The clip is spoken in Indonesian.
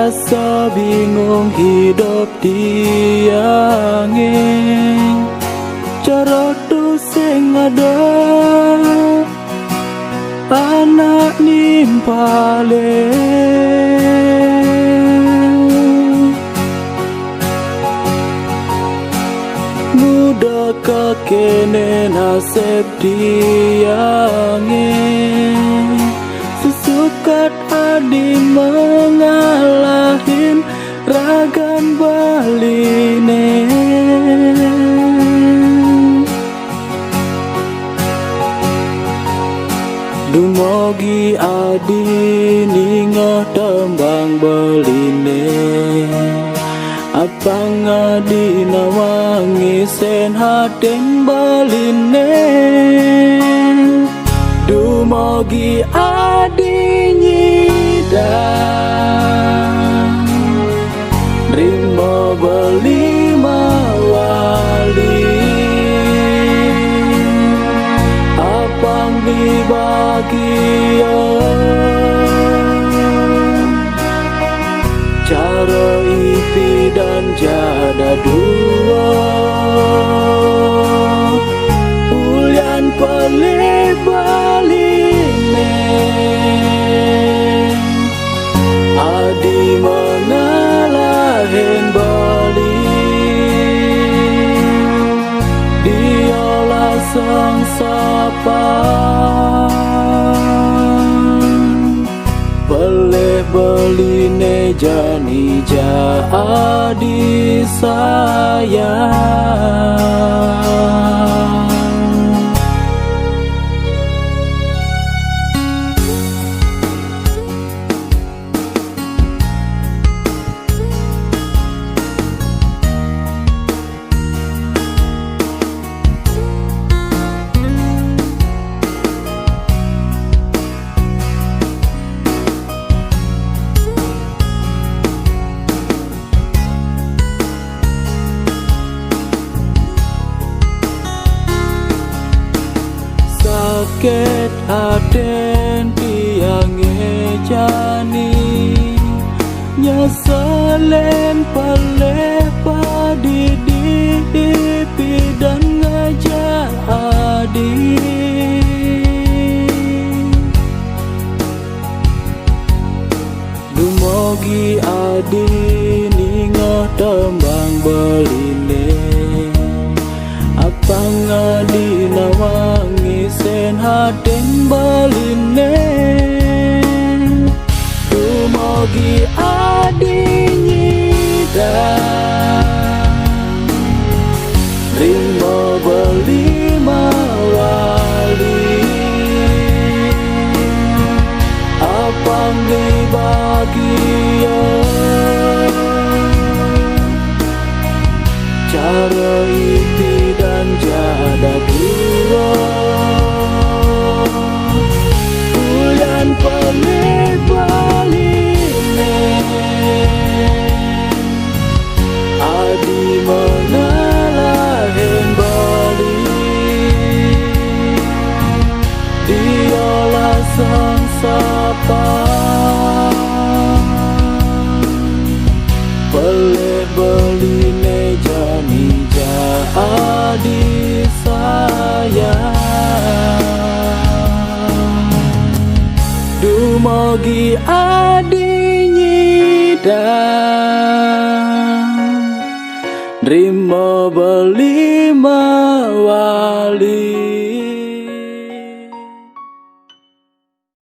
rasa bingung hidup diangin cara tu sing ada anak nimpale muda kekene nasib diangin sesukat adi mengalahin ragan baline Dumogi adi ninga tembang beline Apang adi nawangi sen haden beline Dumogi adi nyidang Rimo beli mawali Apang dibagia cara ipi dan jada dua Ulian pelih baline Adi mengalahin bali Diolah sang sapa Pelih beline jani jadi sayang Sakit haden tiange jani Nyeselen peleh padidi dan ngajak adi Dumogi adi ninga tembang beline Apang adi nawangi sen haden baline Dumogi adi nyidang Rimo beli mawali Apang dibagia cara ipi dan jada dua Ulian pelih baline Adi mengalahin bali Diolah sang sapa Pelih beline jani jadi sayang Dumogi adi nyidang Rimo beli mawali